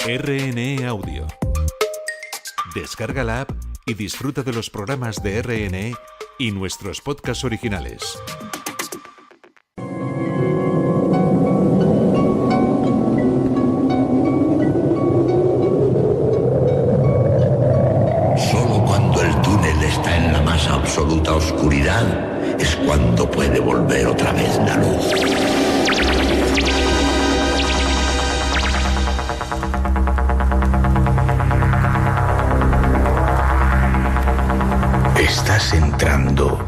RNE Audio. Descarga la app y disfruta de los programas de RNE y nuestros podcasts originales. Solo cuando el túnel está en la más absoluta oscuridad es cuando puede volver otra vez la luz. Estás entrando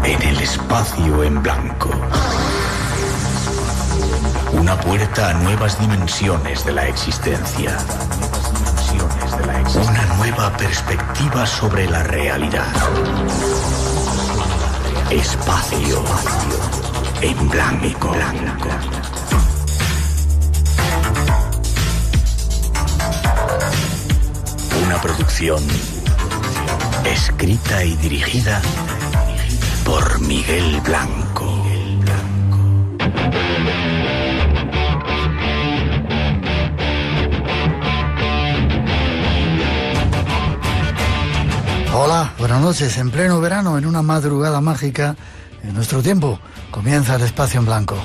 en el espacio en blanco. Una puerta a nuevas dimensiones de la existencia. Una nueva perspectiva sobre la realidad. Espacio en blanco. Una producción escrita y dirigida por Miguel Blanco. Hola, buenas noches. En pleno verano, en una madrugada mágica, en nuestro tiempo, comienza el espacio en blanco.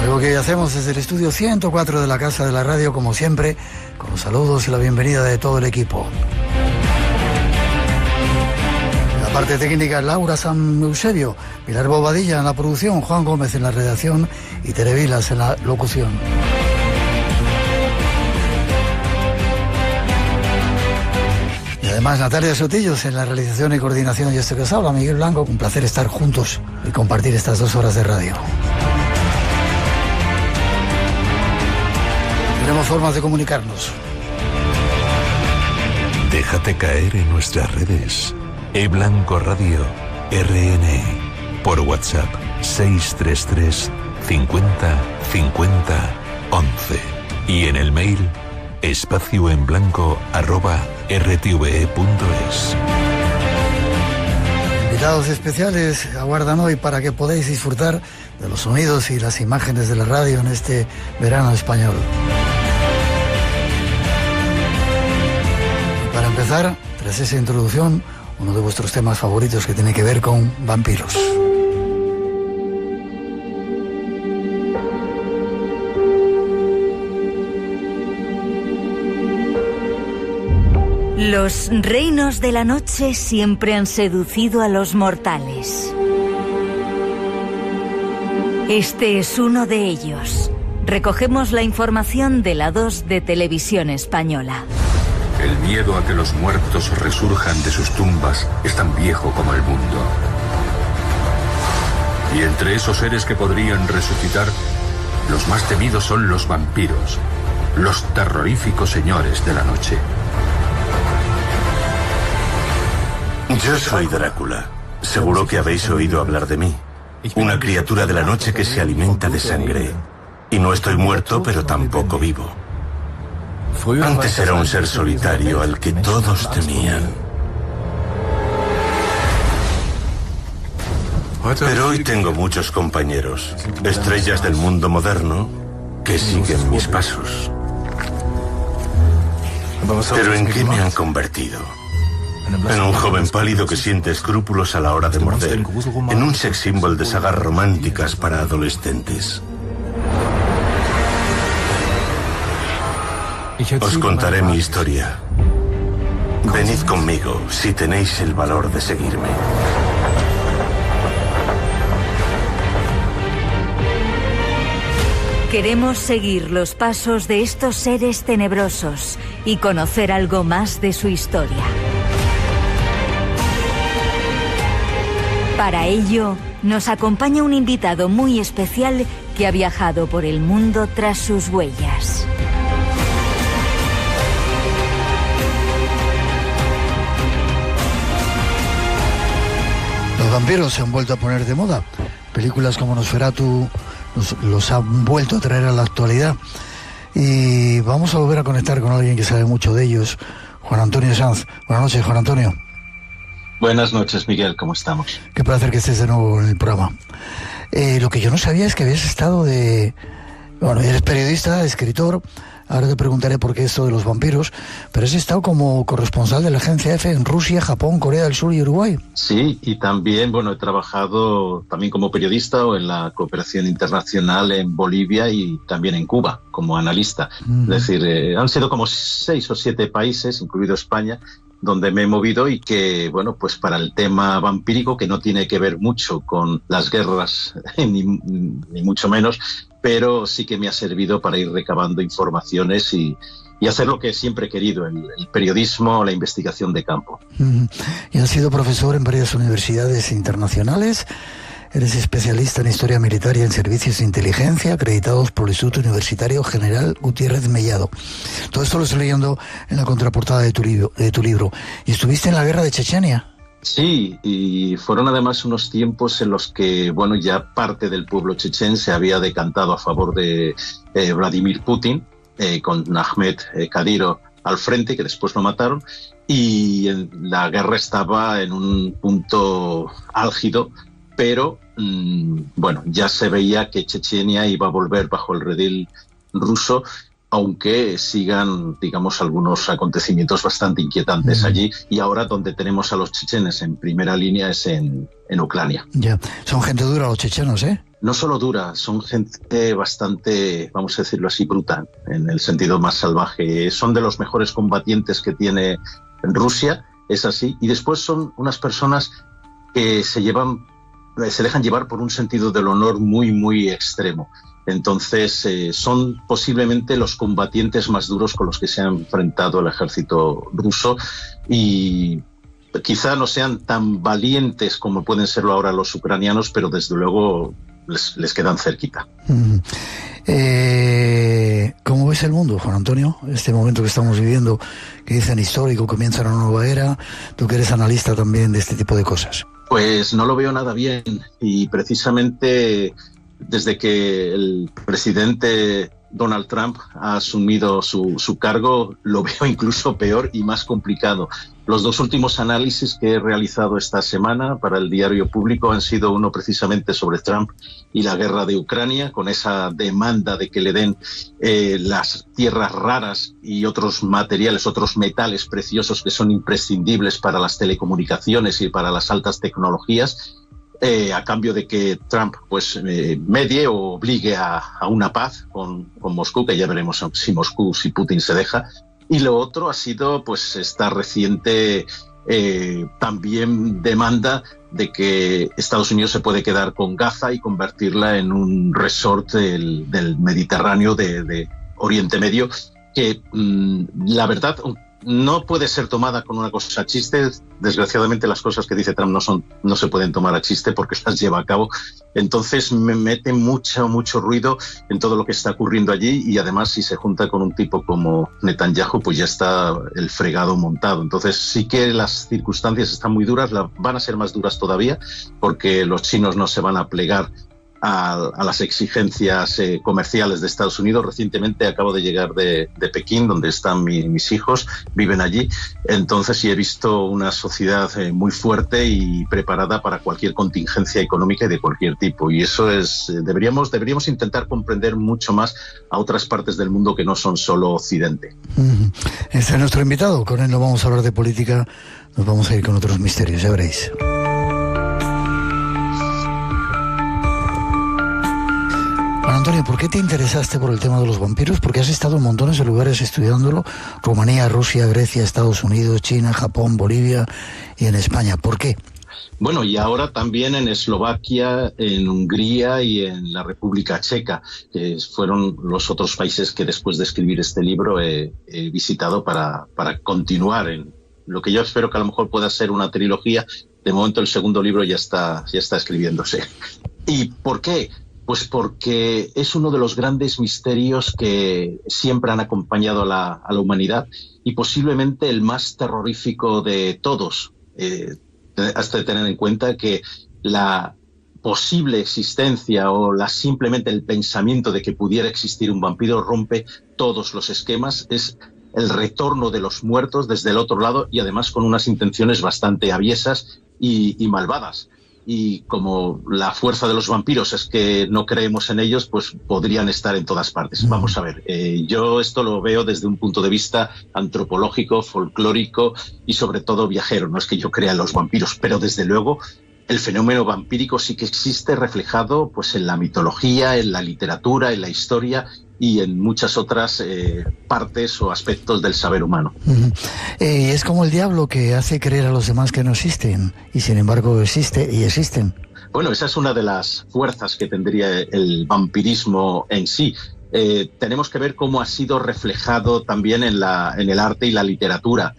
Algo que hacemos desde el estudio 104 de la Casa de la Radio, como siempre, con los saludos y la bienvenida de todo el equipo. En la parte técnica, Laura San Eusebio, Pilar Bobadilla en la producción, Juan Gómez en la redacción y Tere Vilas en la locución. Y además Natalia Sotillos en la realización y coordinación, y esto que os habla, Miguel Blanco. Un placer estar juntos y compartir estas 2 horas de radio. Tenemos formas de comunicarnos. Déjate caer en nuestras redes. eBlanco Radio RNE. Por WhatsApp 633 50 50 11. Y en el mail espacioenblanco@rtve.es. Invitados especiales aguardan hoy para que podáis disfrutar de los sonidos y las imágenes de la radio en este verano español. Y para empezar, tras esa introducción, uno de vuestros temas favoritos que tiene que ver con vampiros. Los reinos de la noche siempre han seducido a los mortales. Este es uno de ellos. Recogemos la información de la 2 de Televisión Española. El miedo a que los muertos resurjan de sus tumbas es tan viejo como el mundo. Y entre esos seres que podrían resucitar, los más temidos son los vampiros, los terroríficos señores de la noche. Yo soy Drácula. Seguro que habéis oído hablar de mí. Una criatura de la noche que se alimenta de sangre. Y no estoy muerto, pero tampoco vivo. Antes era un ser solitario al que todos temían. Pero hoy tengo muchos compañeros, estrellas del mundo moderno, que siguen mis pasos. ¿Pero en qué me han convertido? En un joven pálido que siente escrúpulos a la hora de morder, en un sex symbol de sagas románticas para adolescentes. Os contaré mi historia. Venid conmigo si tenéis el valor de seguirme. Queremos seguir los pasos de estos seres tenebrosos y conocer algo más de su historia. Para ello, nos acompaña un invitado muy especial que ha viajado por el mundo tras sus huellas. Los vampiros se han vuelto a poner de moda. Películas como Nosferatu los han vuelto a traer a la actualidad. Y vamos a volver a conectar con alguien que sabe mucho de ellos, Juan Antonio Sanz. Buenas noches, Juan Antonio. Buenas noches, Miguel, ¿cómo estamos? Qué placer que estés de nuevo en el programa. Lo que yo no sabía es que habías estado bueno, eres periodista, escritor, ahora te preguntaré por qué esto de los vampiros, pero has estado como corresponsal de la agencia EFE en Rusia, Japón, Corea del Sur y Uruguay. Sí, y también, bueno, he trabajado también como periodista o en la cooperación internacional en Bolivia y también en Cuba como analista. Es decir, han sido como 6 o 7 países, incluido España, donde me he movido y que, bueno, pues para el tema vampírico, que no tiene que ver mucho con las guerras, ni mucho menos, pero sí que me ha servido para ir recabando informaciones y hacer lo que siempre he querido, el periodismo, la investigación de campo. Y has sido profesor en varias universidades internacionales. Eres especialista en historia militar y en servicios de inteligencia, acreditados por el Instituto Universitario General Gutiérrez Mellado. Todo esto lo estoy leyendo en la contraportada de tu libro. ¿Y estuviste en la guerra de Chechenia? Sí, y fueron además unos tiempos en los que, bueno, ya parte del pueblo chechén se había decantado a favor de Vladimir Putin, con Ahmed Kadyrov al frente, que después lo mataron, y la guerra estaba en un punto álgido, pero bueno, ya se veía que Chechenia iba a volver bajo el redil ruso, aunque sigan, digamos, algunos acontecimientos bastante inquietantes allí, y ahora donde tenemos a los chechenes en primera línea es en Ucrania. Ya, son gente dura los chechenos, ¿eh? No solo dura, son gente bastante, vamos a decirlo así, brutal, en el sentido más salvaje. Son de los mejores combatientes que tiene Rusia, es así, y después son unas personas que se dejan llevar por un sentido del honor muy, muy extremo. Entonces, son posiblemente los combatientes más duros con los que se ha enfrentado el ejército ruso, y quizá no sean tan valientes como pueden serlo ahora los ucranianos, pero desde luego les quedan cerquita. ¿Cómo ves el mundo, Juan Antonio? Este momento que estamos viviendo, que dicen histórico, comienza una nueva era. Tú que eres analista también de este tipo de cosas. Pues no lo veo nada bien, y precisamente desde que el presidente Donald Trump ha asumido su cargo, lo veo incluso peor y más complicado. Los 2 últimos análisis que he realizado esta semana para el diario Público han sido uno precisamente sobre Trump y la guerra de Ucrania, con esa demanda de que le den las tierras raras y otros materiales, otros metales preciosos que son imprescindibles para las telecomunicaciones y para las altas tecnologías, a cambio de que Trump pues medie o obligue a una paz con Moscú, que ya veremos si Putin se deja. Y lo otro ha sido pues esta reciente también demanda de que Estados Unidos se puede quedar con Gaza y convertirla en un resort del Mediterráneo, de Oriente Medio, que la verdad no puede ser tomada con una cosa chiste. Desgraciadamente las cosas que dice Trump no se pueden tomar a chiste porque las lleva a cabo. Entonces me mete mucho ruido en todo lo que está ocurriendo allí, y además si se junta con un tipo como Netanyahu, pues ya está el fregado montado. Entonces sí que las circunstancias están muy duras, van a ser más duras todavía, porque los chinos no se van a plegar a las exigencias comerciales de Estados Unidos. Recientemente acabo de llegar de Pekín, donde están mis hijos, viven allí. Entonces sí he visto una sociedad muy fuerte y preparada para cualquier contingencia económica y de cualquier tipo. Y eso deberíamos intentar comprender mucho más a otras partes del mundo que no son solo Occidente. Este es nuestro invitado, con él no vamos a hablar de política, nos vamos a ir con otros misterios, ya veréis. Antonio, ¿por qué te interesaste por el tema de los vampiros? Porque has estado en montones de lugares estudiándolo: Rumanía, Rusia, Grecia, Estados Unidos, China, Japón, Bolivia y en España. ¿Por qué? Bueno, y ahora también en Eslovaquia, en Hungría y en la República Checa, que fueron los otros países que después de escribir este libro he visitado para continuar en lo que yo espero que a lo mejor pueda ser una trilogía. De momento el segundo libro ya está escribiéndose. ¿Y por qué? Pues porque es uno de los grandes misterios que siempre han acompañado a la humanidad, y posiblemente el más terrorífico de todos. Hasta de tener en cuenta que la posible existencia o simplemente el pensamiento de que pudiera existir un vampiro rompe todos los esquemas. Es el retorno de los muertos desde el otro lado, y además con unas intenciones bastante aviesas y malvadas. y como la fuerza de los vampiros es que no creemos en ellos, pues podrían estar en todas partes. Vamos a ver, yo esto lo veo desde un punto de vista antropológico, folclórico y sobre todo viajero. No es que yo crea en los vampiros, pero desde luego el fenómeno vampírico sí que existe reflejado pues en la mitología, en la literatura, en la historia y en muchas otras partes o aspectos del saber humano. Es como el diablo que hace creer a los demás que no existen y sin embargo existe y existen. Bueno, esa es una de las fuerzas que tendría el vampirismo en sí. Tenemos que ver cómo ha sido reflejado también en el arte y la literatura.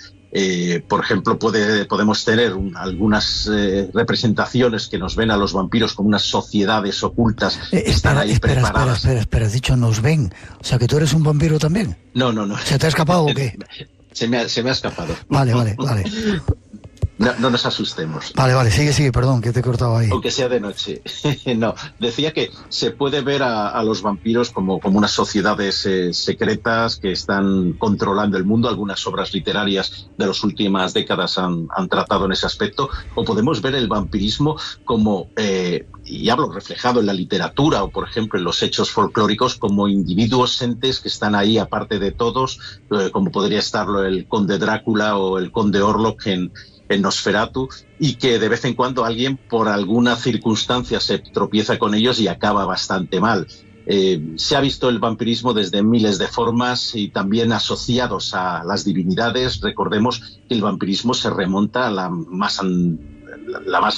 Por ejemplo, podemos tener algunas representaciones que nos ven a los vampiros como unas sociedades ocultas que están ahí preparadas. Espera, has dicho nos ven. O sea, que tú eres un vampiro también. No. ¿Se te ha escapado o qué? Se me ha escapado. Vale. No nos asustemos. Vale, sigue, perdón, que te he cortado ahí. Aunque sea de noche. No, decía que se puede ver a los vampiros como unas sociedades secretas que están controlando el mundo. Algunas obras literarias de las últimas décadas han tratado en ese aspecto. O podemos ver el vampirismo como, y hablo reflejado en la literatura o, por ejemplo, en los hechos folclóricos, como individuos entes que están ahí aparte de todos, como podría estarlo el conde Drácula o el conde Orlok en Nosferatu, y que de vez en cuando alguien por alguna circunstancia se tropieza con ellos y acaba bastante mal. Se ha visto el vampirismo desde miles de formas y también asociados a las divinidades. Recordemos que el vampirismo se remonta a la más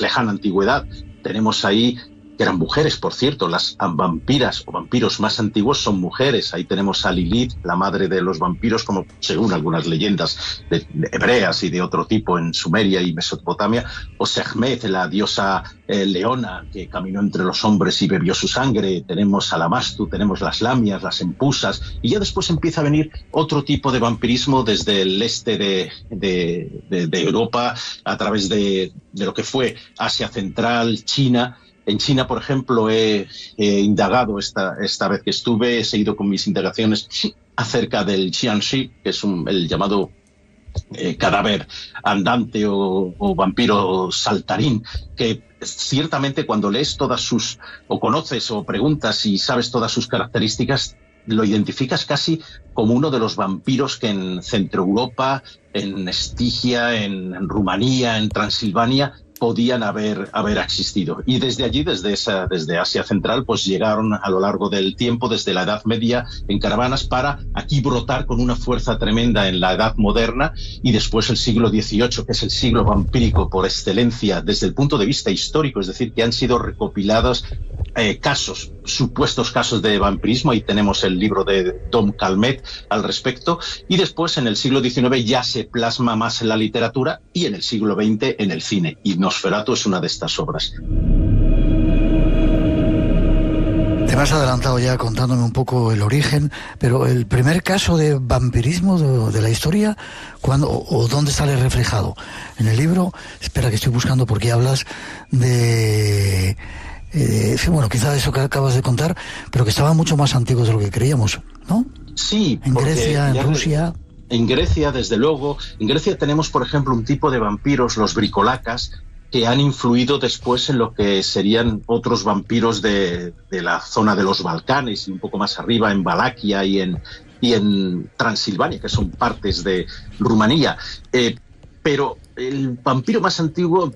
lejana antigüedad. Tenemos ahí, que eran mujeres, por cierto, las vampiras o vampiros más antiguos son mujeres. Ahí tenemos a Lilith, la madre de los vampiros, como según algunas leyendas de hebreas y de otro tipo en Sumeria y Mesopotamia, o Sekhmet, la diosa leona que caminó entre los hombres y bebió su sangre. Tenemos a Lamastu, tenemos las lamias, las empusas, y ya después empieza a venir otro tipo de vampirismo desde el este de Europa, a través de lo que fue Asia Central, China. En China, por ejemplo, he indagado esta vez que estuve, he seguido con mis indagaciones acerca del Xianxi, que es el llamado cadáver andante o vampiro saltarín, que ciertamente cuando lees o conoces o preguntas y sabes todas sus características, lo identificas casi como uno de los vampiros que en Centroeuropa, en Estigia, en Rumanía, en Transilvania, podían haber existido. Y desde allí, desde Asia Central, pues llegaron a lo largo del tiempo, desde la Edad Media, en caravanas, para aquí brotar con una fuerza tremenda en la Edad Moderna, y después el siglo XVIII, que es el siglo vampírico por excelencia desde el punto de vista histórico, es decir, que han sido recopilados supuestos casos de vampirismo. Ahí tenemos el libro de Dom Calmet al respecto, y después en el siglo XIX ya se plasma más en la literatura y en el siglo XX en el cine, y Nosferatu es una de estas obras. Te me has adelantado ya contándome un poco el origen, pero el primer caso de vampirismo de la historia, ¿cuándo o dónde sale reflejado? En el libro, espera que estoy buscando porque hablas de... sí, bueno, quizá eso que acabas de contar, pero que estaban mucho más antiguos de lo que creíamos, ¿no? Sí. En Grecia, en Rusia... En Grecia, desde luego. En Grecia tenemos, por ejemplo, un tipo de vampiros, los bricolacas, que han influido después en lo que serían otros vampiros de la zona de los Balcanes y un poco más arriba en Valaquia y en Transilvania, que son partes de Rumanía. Pero el vampiro más antiguo,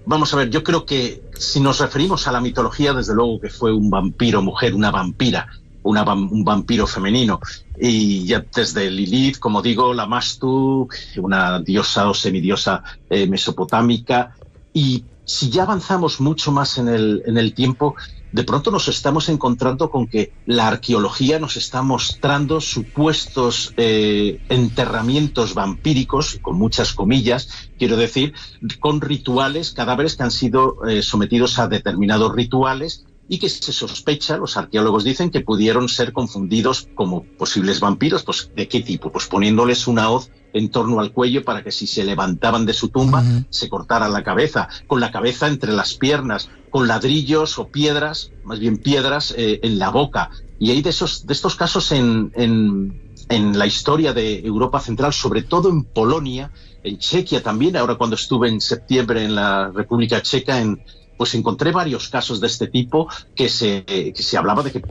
vamos a ver, yo creo que si nos referimos a la mitología, desde luego que fue un vampiro mujer, una vampira, un vampiro femenino. Y ya desde Lilith, como digo, Lamastu, una diosa o semidiosa mesopotámica. Y si ya avanzamos mucho más en el tiempo, de pronto nos estamos encontrando con que la arqueología nos está mostrando supuestos enterramientos vampíricos, con muchas comillas, quiero decir, con rituales, cadáveres que han sido sometidos a determinados rituales, y que se sospecha, los arqueólogos dicen, que pudieron ser confundidos como posibles vampiros. Pues ¿de qué tipo? Pues poniéndoles una hoz en torno al cuello para que si se levantaban de su tumba se cortaran la cabeza, con la cabeza entre las piernas, con ladrillos o piedras, más bien piedras, en la boca. Y hay de estos casos en la historia de Europa Central, sobre todo en Polonia, en Chequia también. Ahora, cuando estuve en septiembre en la República Checa, en pues encontré varios casos de este tipo que se hablaba de que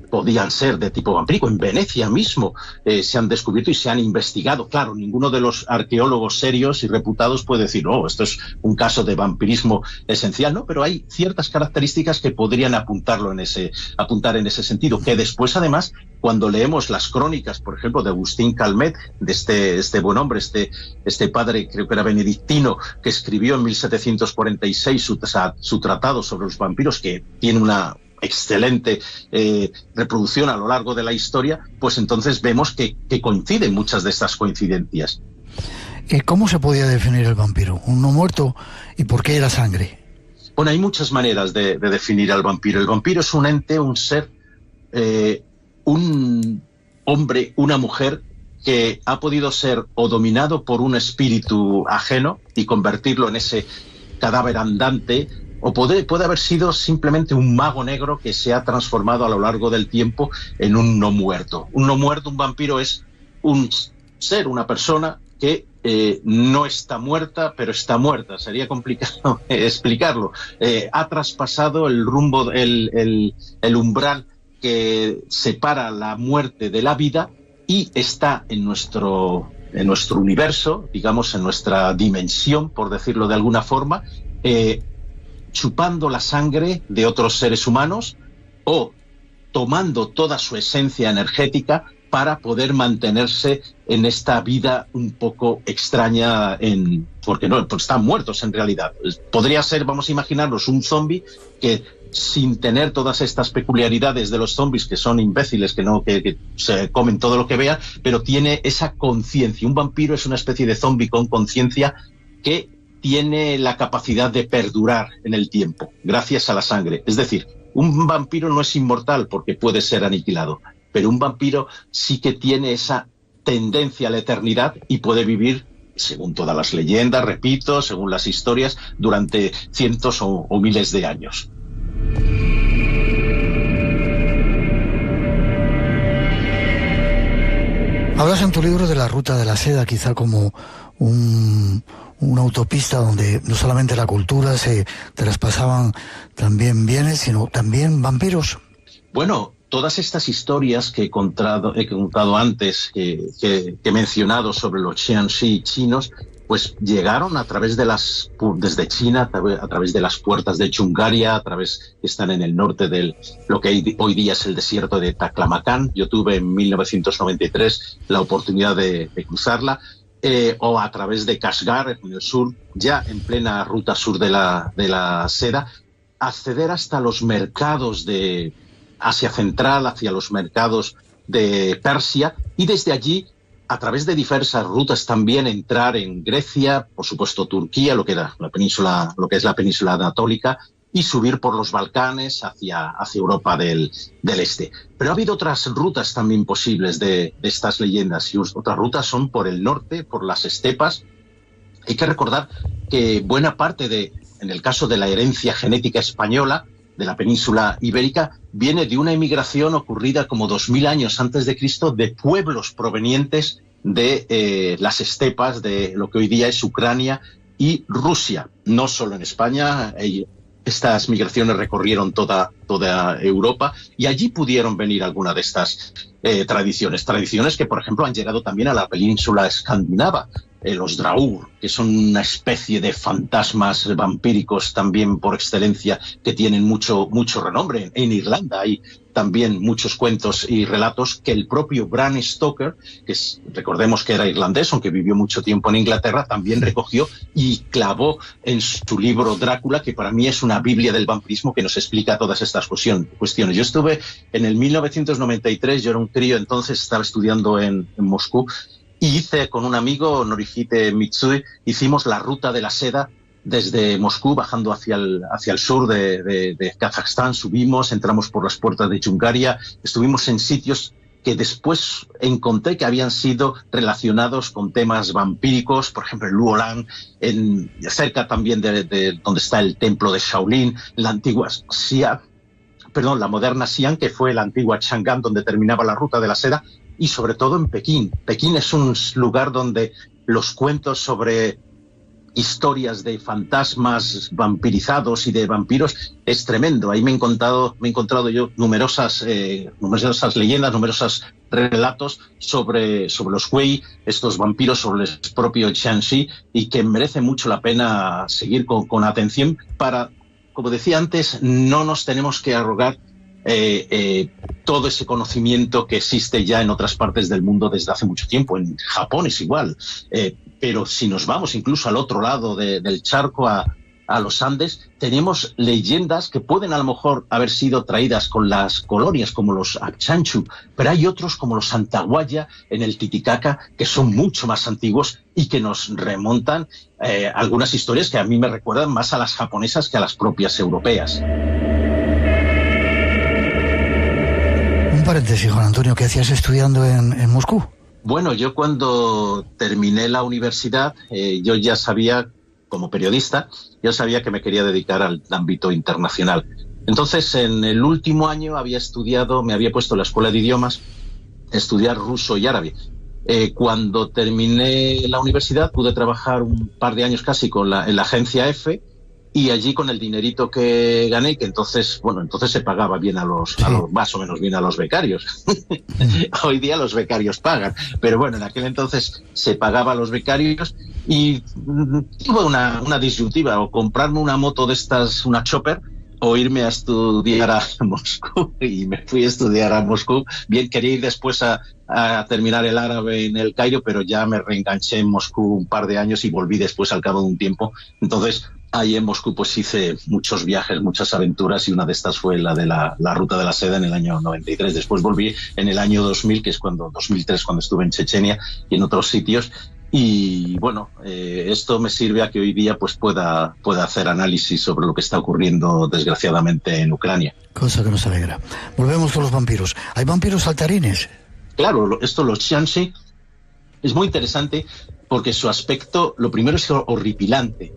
podían ser de tipo vampírico. En Venecia mismo se han descubierto y se han investigado. Claro, ninguno de los arqueólogos serios y reputados puede decir, no, esto es un caso de vampirismo esencial, ¿no? Pero hay ciertas características que podrían apuntar en ese sentido, que después, además, cuando leemos las crónicas, por ejemplo, de Agustín Calmet, de este buen hombre, este padre, creo que era benedictino, que escribió en 1746 su tratado sobre los vampiros, que tiene una excelente reproducción a lo largo de la historia, pues entonces vemos que coinciden muchas de estas coincidencias. ¿Cómo se podía definir el vampiro? ¿Un no muerto? ¿Y por qué la sangre? Bueno, hay muchas maneras de definir al vampiro. El vampiro es un ente, un ser, un hombre, una mujer que ha podido ser o dominado por un espíritu ajeno y convertirlo en ese cadáver andante, o puede haber sido simplemente un mago negro que se ha transformado a lo largo del tiempo en un no muerto. Un no muerto, un vampiro, es un ser, una persona que no está muerta, pero está muerta. Sería complicado explicarlo. Ha traspasado el rumbo, el umbral que separa la muerte de la vida y está en nuestro universo, digamos, en nuestra dimensión, por decirlo de alguna forma, chupando la sangre de otros seres humanos o tomando toda su esencia energética para poder mantenerse en esta vida un poco extraña, porque están muertos en realidad. Podría ser, vamos a imaginarnos, un zombie que, sin tener todas estas peculiaridades de los zombies, que son imbéciles, que se comen todo lo que vean, pero tiene esa conciencia. Un vampiro es una especie de zombie con conciencia que tiene la capacidad de perdurar en el tiempo, gracias a la sangre. Es decir, un vampiro no es inmortal porque puede ser aniquilado, pero un vampiro sí que tiene esa tendencia a la eternidad y puede vivir, según todas las leyendas, repito, según las historias, durante cientos o miles de años. Hablas en tu libro de la ruta de la seda, quizá como una autopista donde no solamente la cultura se traspasaban también bienes, sino también vampiros. Bueno, todas estas historias que he contado antes, que he mencionado sobre los Xianxi chinos, pues llegaron a través desde China, a través de las puertas de Chungaria, están en el norte de lo que hoy día es el desierto de Taklamakan. Yo tuve en 1993 la oportunidad de cruzarla, o a través de Kashgar, en el sur, ya en plena ruta sur de la seda, acceder hasta los mercados de Asia Central, hacia los mercados de Persia, y desde allí, a través de diversas rutas, también entrar en Grecia, por supuesto Turquía, lo que es la península anatólica, y subir por los Balcanes hacia Europa del Este. Pero ha habido otras rutas también posibles de estas leyendas, y otras rutas son por el norte, por las estepas. Hay que recordar que buena parte en el caso de la herencia genética española, de la península ibérica, viene de una emigración ocurrida como 2000 años antes de Cristo, de pueblos provenientes de las estepas de lo que hoy día es Ucrania y Rusia. No solo en España, estas migraciones recorrieron toda Europa, y allí pudieron venir algunas de estas tradiciones que, por ejemplo, han llegado también a la península escandinava. Los Draugr, que son una especie de fantasmas vampíricos también por excelencia, que tienen mucho renombre. En Irlanda hay también muchos cuentos y relatos que el propio Bram Stoker, recordemos que era irlandés, aunque vivió mucho tiempo en Inglaterra, también recogió y clavó en su libro Drácula, que para mí es una biblia del vampirismo que nos explica todas estas cuestiones. Yo estuve en el 1993, yo era un crío entonces, estaba estudiando en Moscú, y hice con un amigo, Norihite Mitsui, hicimos la ruta de la seda desde Moscú, bajando hacia el sur de Kazajstán. Subimos, entramos por las puertas de Chungaria, estuvimos en sitios que después encontré que habían sido relacionados con temas vampíricos, por ejemplo en Luolan, cerca también de donde está el templo de Shaolin, la moderna Xi'an, que fue la antigua Chang'an, donde terminaba la ruta de la seda, y sobre todo en Pekín. Pekín es un lugar donde los cuentos sobre historias de fantasmas vampirizados y de vampiros es tremendo. Ahí me he encontrado yo numerosas leyendas, numerosos relatos sobre los Wei, estos vampiros, sobre el propio Jiangxi, y que merece mucho la pena seguir con atención para, como decía antes, no nos tenemos que arrogar todo ese conocimiento que existe ya en otras partes del mundo desde hace mucho tiempo. En Japón es igual, pero si nos vamos incluso al otro lado del charco, a los Andes, tenemos leyendas que pueden a lo mejor haber sido traídas con las colonias, como los Achanchu, pero hay otros como los Antahuaya en el Titicaca, que son mucho más antiguos y que nos remontan algunas historias que a mí me recuerdan más a las japonesas que a las propias europeas. Un paréntesis, Juan Antonio, ¿qué hacías estudiando en Moscú? Bueno, yo cuando terminé la universidad, yo ya sabía, como periodista, yo sabía que me quería dedicar al ámbito internacional. Entonces, en el último año me había puesto en la escuela de idiomas a estudiar ruso y árabe. Cuando terminé la universidad, pude trabajar un par de años casi en la agencia EFE, y allí con el dinerito que gané, que entonces se pagaba bien más o menos bien a los becarios. Hoy día los becarios pagan, pero bueno, en aquel entonces se pagaba a los becarios, y tuve una disyuntiva: o comprarme una moto de estas, una chopper, o irme a estudiar a Moscú. Y me fui a estudiar a Moscú. Bien, quería ir después a terminar el árabe en el Cairo, pero ya me reenganché en Moscú un par de años y volví después al cabo de un tiempo. Entonces, ahí en Moscú pues hice muchos viajes, muchas aventuras, y una de estas fue la de la Ruta de la Seda en el año 93. Después volví en el año 2000, que es 2003, cuando estuve en Chechenia y en otros sitios. Y bueno, esto me sirve a que hoy día pues pueda hacer análisis sobre lo que está ocurriendo desgraciadamente en Ucrania. Cosa que nos alegra. Volvemos con los vampiros. ¿Hay vampiros saltarines? Claro, los Jiangxi es muy interesante porque su aspecto, lo primero, es horripilante.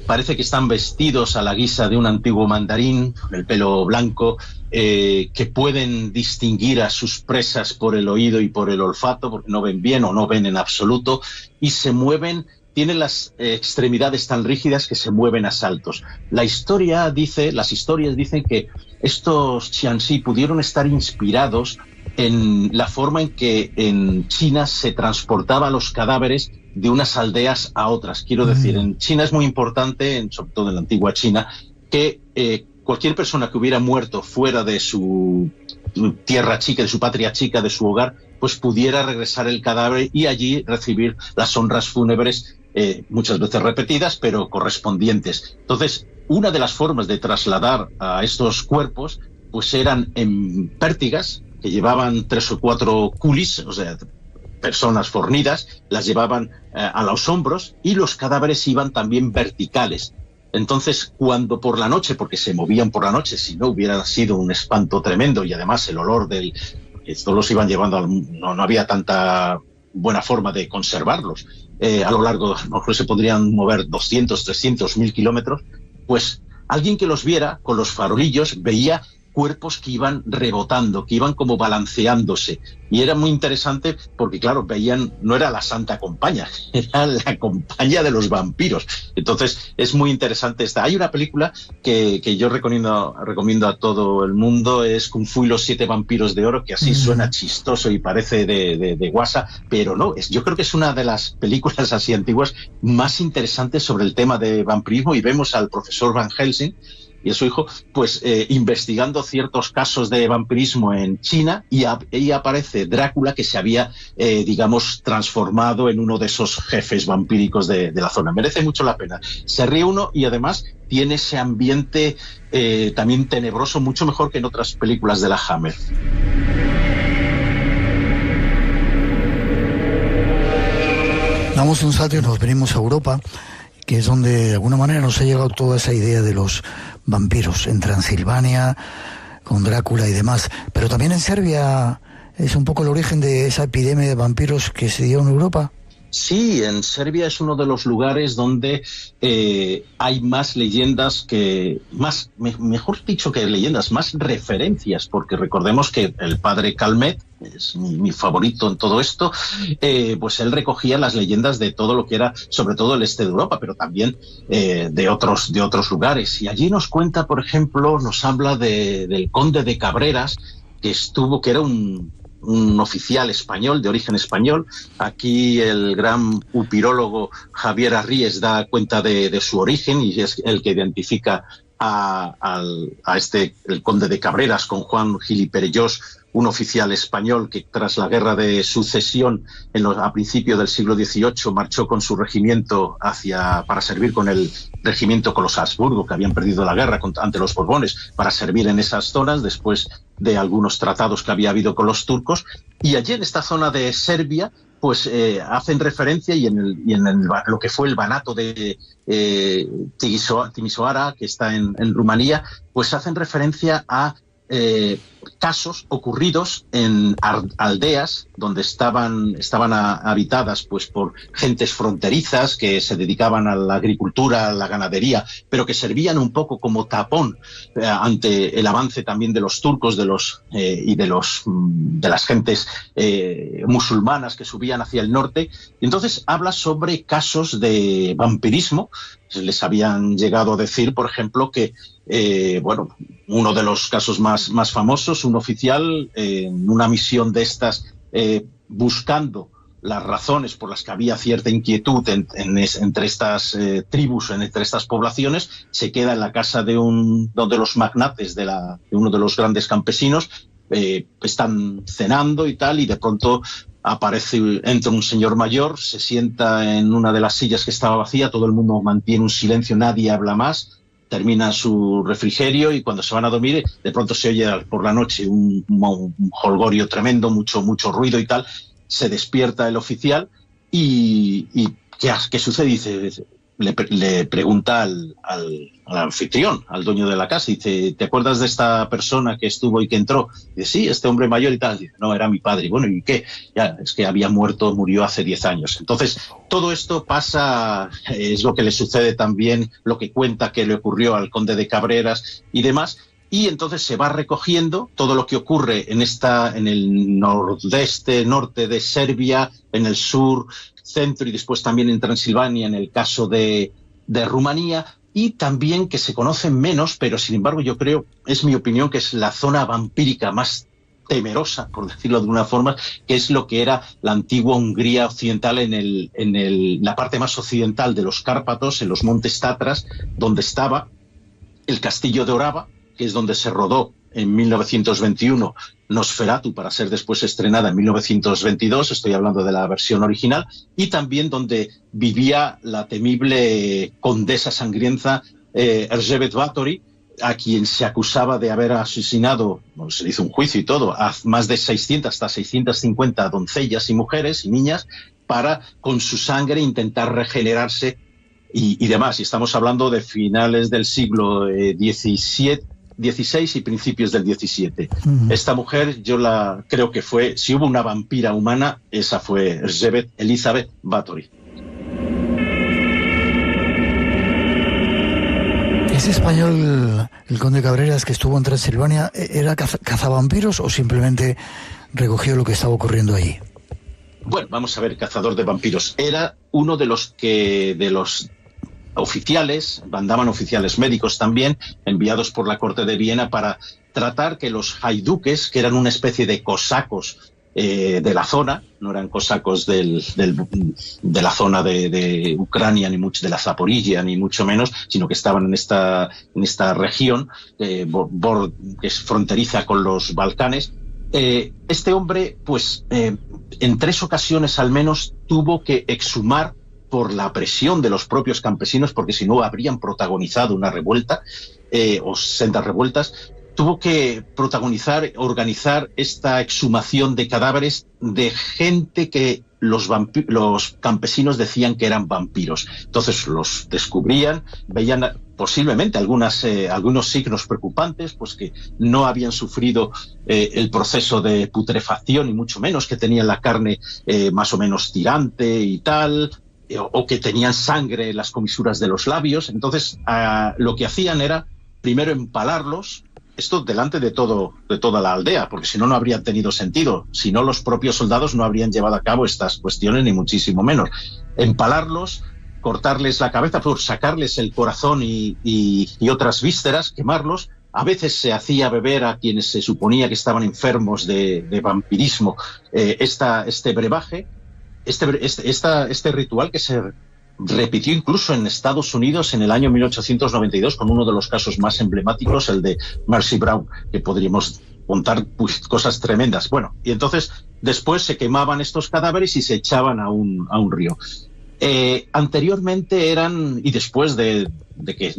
Parece que están vestidos a la guisa de un antiguo mandarín, con el pelo blanco, que pueden distinguir a sus presas por el oído y por el olfato, porque no ven bien o no ven en absoluto, y se mueven, tienen las extremidades tan rígidas que se mueven a saltos. Las historias dicen que estos Jiangxi pudieron estar inspirados en la forma en que en China se transportaba los cadáveres de unas aldeas a otras. Quiero decir, en China es muy importante, sobre todo en la antigua China, que cualquier persona que hubiera muerto fuera de su tierra chica, de su patria chica, de su hogar, pues pudiera regresar el cadáver y allí recibir las honras fúnebres, muchas veces repetidas, pero correspondientes. Entonces, una de las formas de trasladar a estos cuerpos pues eran en pértigas, que llevaban 3 o 4 culis, o sea, personas fornidas, las llevaban a los hombros, y los cadáveres iban también verticales. Entonces, cuando por la noche, porque se movían por la noche, si no hubiera sido un espanto tremendo, y además el olor estos los iban llevando, no había tanta buena forma de conservarlos. A lo largo, a lo mejor se podrían mover 200, 300, 1000 kilómetros, pues alguien que los viera con los farolillos veía cuerpos que iban rebotando, que iban como balanceándose, y era muy interesante porque, claro, veían, no era la Santa Compañía, era la compañía de los vampiros. Entonces es muy interesante esta. Hay una película que yo recomiendo a todo el mundo, es Kung Fu y los 7 vampiros de oro, que así suena chistoso y parece de guasa, pero no, yo creo que es una de las películas así antiguas más interesantes sobre el tema de vampirismo, y vemos al profesor Van Helsing y a su hijo, pues investigando ciertos casos de vampirismo en China, y ahí aparece Drácula, que se había, transformado en uno de esos jefes vampíricos de la zona. Merece mucho la pena. Se ríe uno, y además tiene ese ambiente también tenebroso, mucho mejor que en otras películas de la Hammer. Damos un salto y nos venimos a Europa, que es donde de alguna manera nos ha llegado toda esa idea de los vampiros, en Transilvania, con Drácula y demás. Pero también en Serbia es un poco el origen de esa epidemia de vampiros que se dio en Europa. Sí, en Serbia es uno de los lugares donde hay más leyendas mejor dicho que leyendas, más referencias, porque recordemos que el padre Calmet, es mi favorito en todo esto, pues él recogía las leyendas de todo lo que era, sobre todo el este de Europa, pero también de otros lugares. Y allí nos cuenta, por ejemplo, nos habla del conde de Cabreras, que era un oficial español, de origen español. Aquí el gran upirólogo Javier Arríes da cuenta de su origen y es el que identifica el conde de Cabreras con Juan Gil y Perellós, un oficial español que tras la guerra de sucesión a principios del siglo XVIII marchó con su regimiento para servir con el regimiento con los Habsburgo, que habían perdido la guerra ante los Borbones, para servir en esas zonas después de algunos tratados que había habido con los turcos. Y allí en esta zona de Serbia pues hacen referencia, y en lo que fue el banato de Timisoara, que está en Rumanía, pues hacen referencia a casos ocurridos en aldeas donde estaban habitadas pues por gentes fronterizas que se dedicaban a la agricultura, a la ganadería, pero que servían un poco como tapón ante el avance también de los turcos de las gentes musulmanas que subían hacia el norte. Y entonces habla sobre casos de vampirismo. Les habían llegado a decir, por ejemplo, que uno de los casos más famosos, un oficial en una misión de estas, buscando las razones por las que había cierta inquietud entre estas tribus, entre estas poblaciones, se queda en la casa de uno de los magnates de uno de los grandes campesinos. Están cenando y tal, y de pronto entra un señor mayor, se sienta en una de las sillas que estaba vacía, todo el mundo mantiene un silencio, nadie habla más, termina su refrigerio, y cuando se van a dormir, de pronto se oye por la noche un jolgorio tremendo, mucho ruido y tal. Se despierta el oficial y ¿qué sucede? Dice, le pregunta al anfitrión, al dueño de la casa, y dice, ¿te acuerdas de esta persona que estuvo y que entró? Dice, sí, este hombre mayor y tal. Dice, no, era mi padre. Bueno, ¿y qué? Ya, es que murió hace 10 años. Entonces, todo esto pasa, es lo que le sucede también, lo que cuenta que le ocurrió al conde de Cabreras y demás. Y entonces se va recogiendo todo lo que ocurre en el norte de Serbia, en el sur, centro y después también en Transilvania, en el caso de Rumanía, y también que se conocen menos, pero sin embargo yo creo, es mi opinión, que es la zona vampírica más temerosa, por decirlo de una forma, que es lo que era la antigua Hungría occidental, la parte más occidental de los Cárpatos, en los montes Tatras, donde estaba el castillo de Orava, que es donde se rodó en 1921 Nosferatu, para ser después estrenada en 1922, estoy hablando de la versión original, y también donde vivía la temible condesa sangrienta Erzsébet Báthory, a quien se acusaba de haber asesinado, se le hizo un juicio y todo, a más de 600, hasta 650 doncellas y mujeres y niñas, para con su sangre intentar regenerarse y demás. Y estamos hablando de finales del siglo XVI y principios del XVII. Esta mujer, creo que fue, si hubo una vampira humana, esa fue Erzsébet Báthory. ¿Ese español, el conde Cabreras, que estuvo en Transilvania, era cazavampiros o simplemente recogió lo que estaba ocurriendo allí? Bueno, vamos a ver, cazador de vampiros. Era uno de los oficiales, mandaban oficiales médicos también, enviados por la corte de Viena para tratar que los haiduques, que eran una especie de cosacos de la zona, no eran cosacos de la zona de Ucrania, ni mucho de la Zaporilla, ni mucho menos, sino que estaban en esta región que es fronteriza con los Balcanes. Este hombre, pues, en 3 ocasiones al menos tuvo que exhumar por la presión de los propios campesinos, porque si no habrían protagonizado una revuelta o sendas revueltas, tuvo que organizar esta exhumación de cadáveres de gente que los campesinos decían que eran vampiros. Entonces los descubrían, veían posiblemente algunos signos preocupantes, pues que no habían sufrido el proceso de putrefacción, y mucho menos que tenían la carne más o menos tirante y tal, o que tenían sangre en las comisuras de los labios. Entonces lo que hacían era primero empalarlos, esto delante de toda la aldea, porque si no, no habría tenido sentido. Si no, los propios soldados no habrían llevado a cabo estas cuestiones, ni muchísimo menos. Empalarlos, cortarles la cabeza, por sacarles el corazón y otras vísceras, quemarlos. A veces se hacía beber a quienes se suponía que estaban enfermos de vampirismo este brebaje, este ritual que se repitió incluso en Estados Unidos en el año 1892 con uno de los casos más emblemáticos, el de Mercy Brown, que podríamos contar cosas tremendas. Bueno, y entonces después se quemaban estos cadáveres y se echaban a un río. Anteriormente eran, y después de que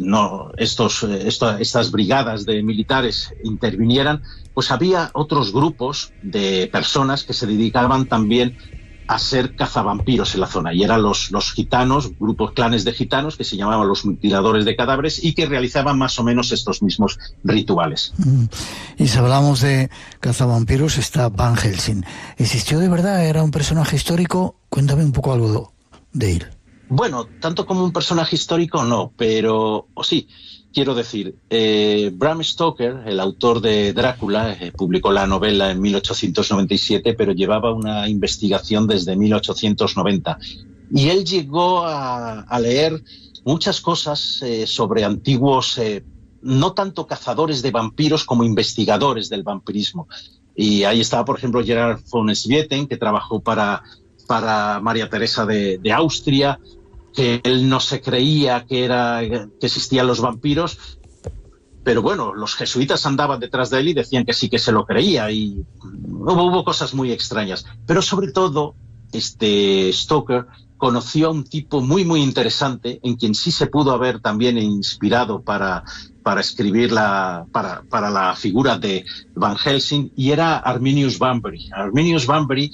estas brigadas de militares intervinieran, pues había otros grupos de personas que se dedicaban también a ser cazavampiros en la zona, y eran los gitanos, clanes de gitanos que se llamaban los mutiladores de cadáveres y que realizaban más o menos estos mismos rituales. Y si hablamos de cazavampiros, está Van Helsing. ¿Existió de verdad? ¿Era un personaje histórico? Cuéntame un poco algo de él. Bueno, tanto como un personaje histórico no, pero sí. Quiero decir, Bram Stoker, el autor de Drácula, publicó la novela en 1897, pero llevaba una investigación desde 1890. Y él llegó a leer muchas cosas sobre antiguos, no tanto cazadores de vampiros como investigadores del vampirismo. Y ahí estaba, por ejemplo, Gerard von Swieten, que trabajó para María Teresa de Austria, que él no se creía que existían los vampiros, pero bueno, los jesuitas andaban detrás de él y decían que sí que se lo creía, y hubo cosas muy extrañas. Pero sobre todo, Stoker conoció a un tipo muy, muy interesante, en quien sí se pudo haber también inspirado para escribir para la figura de Van Helsing, y era Arminius Bunbury. Arminius Bunbury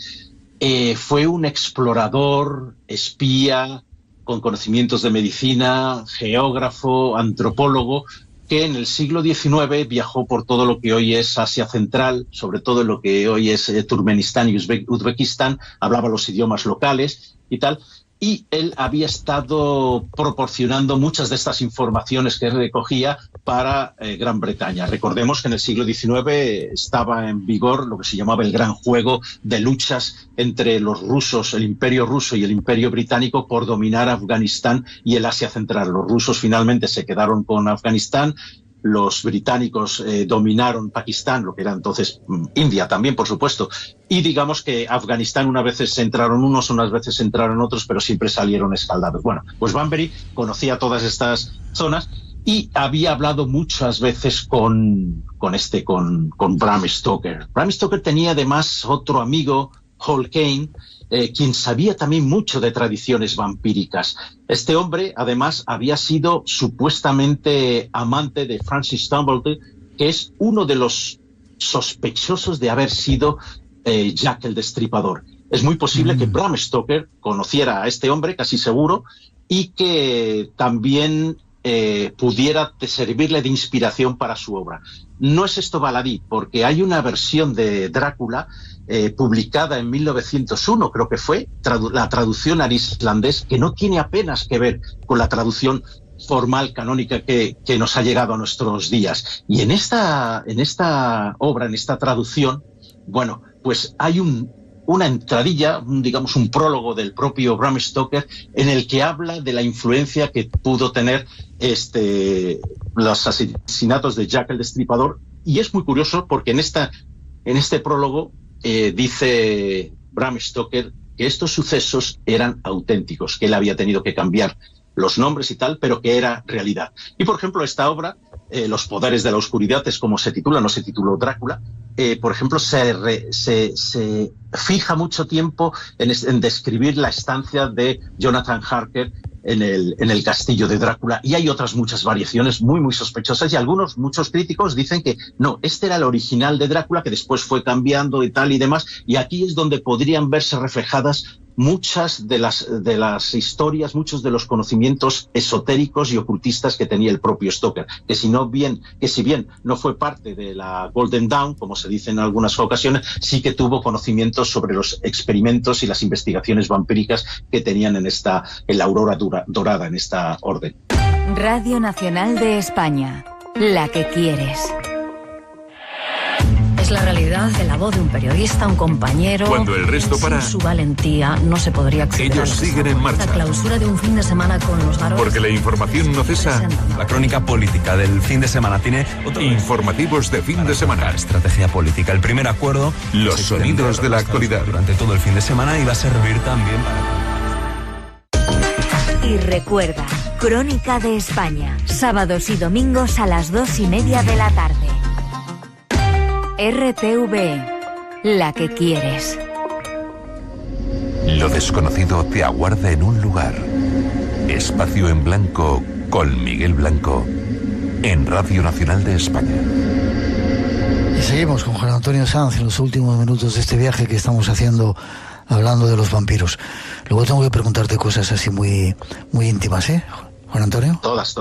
fue un explorador, espía, con conocimientos de medicina, geógrafo, antropólogo, que en el siglo XIX viajó por todo lo que hoy es Asia Central, sobre todo en lo que hoy es Turkmenistán y Uzbekistán, hablaba los idiomas locales y tal, y él había estado proporcionando muchas de estas informaciones que recogía para Gran Bretaña. Recordemos que en el siglo XIX estaba en vigor lo que se llamaba el Gran Juego de luchas entre los rusos, el Imperio ruso y el Imperio británico, por dominar Afganistán y el Asia Central. Los rusos finalmente se quedaron con Afganistán, los británicos dominaron Pakistán, lo que era entonces India también, por supuesto, y digamos que Afganistán unas veces entraron unos, unas veces entraron otros, pero siempre salieron escaldados. Bueno, pues Bunbury conocía todas estas zonas y había hablado muchas veces con Bram Stoker. Bram Stoker tenía además otro amigo, Hall Caine, quien sabía también mucho de tradiciones vampíricas. Este hombre, además, había sido supuestamente amante de Francis Dumbledore, que es uno de los sospechosos de haber sido Jack el Destripador. Es muy posible que Bram Stoker conociera a este hombre, casi seguro, y que también pudiera servirle de inspiración para su obra. No es esto baladí, porque hay una versión de Drácula publicada en 1901, creo que fue, la traducción al islandés, que no tiene apenas que ver con la traducción formal, canónica, que nos ha llegado a nuestros días. Y en esta obra, en esta traducción, bueno, pues hay una entradilla, digamos un prólogo del propio Bram Stoker, en el que habla de la influencia que pudo tener los asesinatos de Jack el Destripador. Y es muy curioso porque en este prólogo dice Bram Stoker que estos sucesos eran auténticos, que él había tenido que cambiar los nombres y tal, pero que era realidad. Y por ejemplo, esta obra, Los poderes de la oscuridad, es como se titula, no se tituló Drácula, por ejemplo, se fija mucho tiempo en describir la estancia de Jonathan Harker en el castillo de Drácula, y hay otras muchas variaciones muy, muy sospechosas, y muchos críticos dicen que no, este era el original de Drácula, que después fue cambiando y tal y demás, y aquí es donde podrían verse reflejadas muchas de las historias, muchos de los conocimientos esotéricos y ocultistas que tenía el propio Stoker, que si bien no fue parte de la Golden Dawn, como se dice en algunas ocasiones, sí que tuvo conocimientos sobre los experimentos y las investigaciones vampíricas que tenían en la Aurora Dorada, en esta orden. Radio Nacional de España, la que quieres. Es la realidad de la voz de un periodista, un compañero. Cuando el resto para, sin su valentía no se podría acceder. Ellos siguen en marcha. La clausura de un fin de semana con los Garones. Porque la información no cesa. La crónica política del fin de semana tiene informativos de fin de semana. Estrategia política. El primer acuerdo. Los sonidos de la actualidad. Durante todo el fin de semana y va a servir también para... Y recuerda, Crónica de España, sábados y domingos a las 2:30 de la tarde. RTV, la que quieres. Lo desconocido te aguarda en un lugar. Espacio en Blanco con Miguel Blanco en Radio Nacional de España. Y seguimos con Juan Antonio Sanz en los últimos minutos de este viaje que estamos haciendo hablando de los vampiros. Luego tengo que preguntarte cosas así muy, muy íntimas, ¿eh, Juan Antonio? Todas.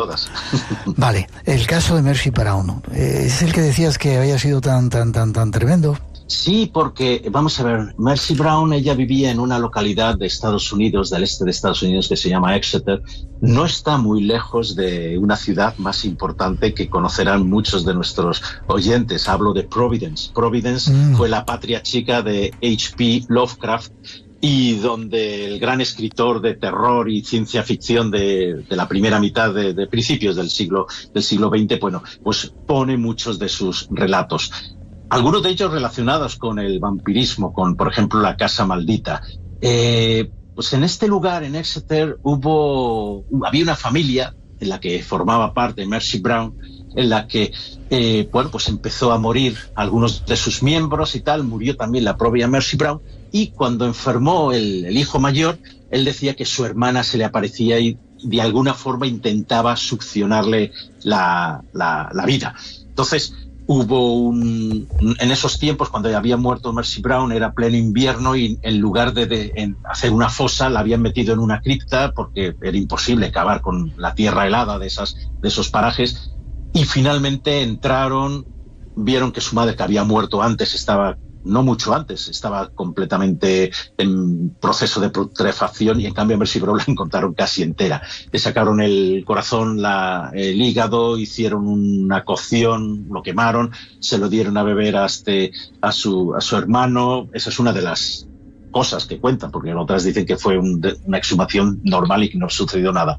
Vale, el caso de Mercy Brown, ¿es el que decías que había sido tan tremendo? Sí, porque, vamos a ver, Mercy Brown, ella vivía en una localidad de Estados Unidos, del este de Estados Unidos, que se llama Exeter. No está muy lejos de una ciudad más importante que conocerán muchos de nuestros oyentes. Hablo de Providence. Providence fue la patria chica de H.P. Lovecraft, y donde el gran escritor de terror y ciencia ficción de la primera mitad de principios del siglo XX, bueno, pues pone muchos de sus relatos. Algunos de ellos relacionados con el vampirismo, con, por ejemplo, la Casa Maldita. Pues en este lugar, en Exeter, había una familia en la que formaba parte Mercy Brown, en la que pues empezó a morir algunos de sus miembros y tal, murió también la propia Mercy Brown, y cuando enfermó el hijo mayor, él decía que su hermana se le aparecía y de alguna forma intentaba succionarle la vida. Entonces, en esos tiempos, cuando había muerto Mercy Brown, era pleno invierno, y en lugar de hacer una fosa, la habían metido en una cripta porque era imposible cavar con la tierra helada de esos parajes. Y finalmente entraron, vieron que su madre, que había muerto antes, estaba completamente en proceso de putrefacción, y en cambio a Mercy Brown la encontraron casi entera. Le sacaron el corazón, el hígado, hicieron una cocción, lo quemaron, se lo dieron a beber a su hermano. Esa es una de las cosas que cuentan, porque otras dicen que fue una exhumación normal y que no sucedió nada.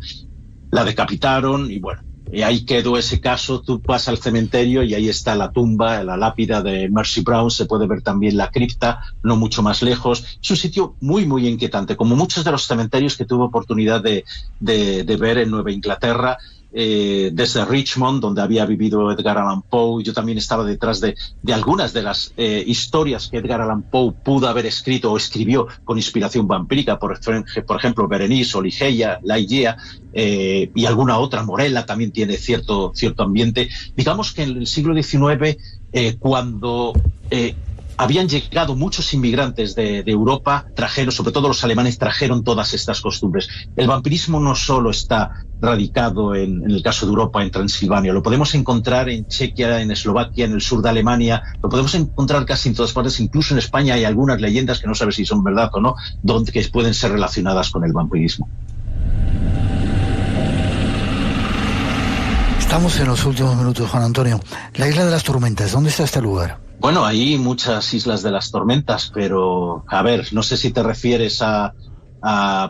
La decapitaron y bueno, y ahí quedó ese caso. Tú vas al cementerio y ahí está la tumba, la lápida de Mercy Brown. Se puede ver también la cripta, no mucho más lejos. Es un sitio muy, muy inquietante, como muchos de los cementerios que tuve oportunidad de ver en Nueva Inglaterra, desde Richmond, donde había vivido Edgar Allan Poe. Yo también estaba detrás de algunas de las historias que Edgar Allan Poe pudo haber escrito o escribió con inspiración vampírica, por ejemplo Berenice o Ligeia, La Igea, y alguna otra. Morella también tiene cierto ambiente. Digamos que en el siglo XIX, cuando habían llegado muchos inmigrantes de Europa, sobre todo los alemanes, trajeron todas estas costumbres. El vampirismo no solo está radicado en el caso de Europa, en Transilvania, lo podemos encontrar en Chequia, en Eslovaquia, en el sur de Alemania, lo podemos encontrar casi en todas partes. Incluso en España hay algunas leyendas que no sabes si son verdad o no, que pueden ser relacionadas con el vampirismo. Estamos en los últimos minutos, Juan Antonio. La Isla de las Tormentas, ¿dónde está este lugar? Bueno, hay muchas islas de las tormentas, pero a ver, no sé si te refieres a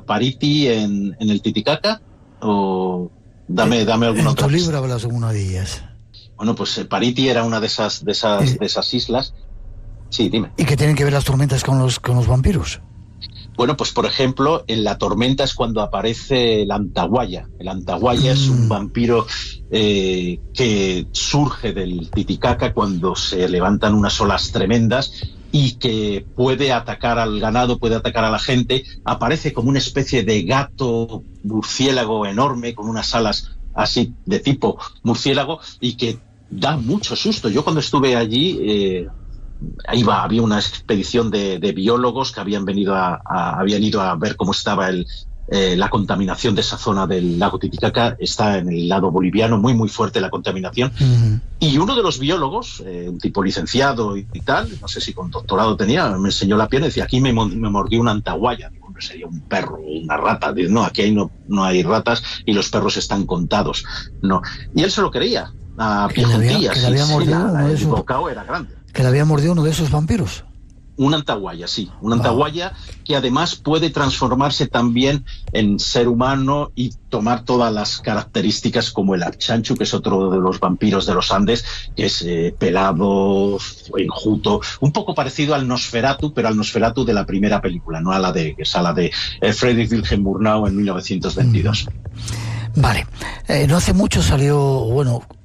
Pariti en el Titicaca, o dame alguna otra. En tu libro hablas de una de ellas. Bueno, pues Pariti era una de esas islas. Sí, dime. ¿Y qué tienen que ver las tormentas con los vampiros? Bueno, pues por ejemplo, en la tormenta es cuando aparece el Antahuaya. El Antahuaya es un vampiro que surge del Titicaca cuando se levantan unas olas tremendas, y que puede atacar al ganado, puede atacar a la gente. Aparece como una especie de gato murciélago enorme con unas alas así de tipo murciélago y que da mucho susto. Yo cuando estuve allí había una expedición de biólogos que habían ido a ver cómo estaba la contaminación de esa zona del lago Titicaca. Está en el lado boliviano, muy muy fuerte la contaminación. Y uno de los biólogos, un tipo licenciado y tal, no sé si con doctorado tenía, me enseñó la pierna y decía, aquí me mordió una antaguaya. Digo, hombre, sería un perro, una rata. Digo, no, aquí no hay ratas y los perros están contados. No. Y él se lo creía, a pie juntillas. Que le había mordido el bocado era grande. Que le había mordido uno de esos vampiros. Una antaguaya, sí. Una antaguaya que además puede transformarse también en ser humano y tomar todas las características como el Achanchu, que es otro de los vampiros de los Andes, que es pelado, enjuto, un poco parecido al Nosferatu, pero al Nosferatu de la primera película, no a la de Friedrich Wilhelm Murnau en 1922. Vale. No hace mucho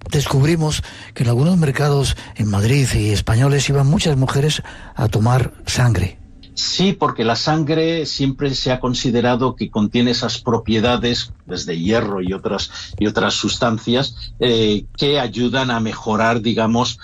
descubrimos que en algunos mercados en Madrid y españoles iban muchas mujeres a tomar sangre. Sí, porque la sangre siempre se ha considerado que contiene esas propiedades, desde hierro y otras sustancias, que ayudan a mejorar, digamos,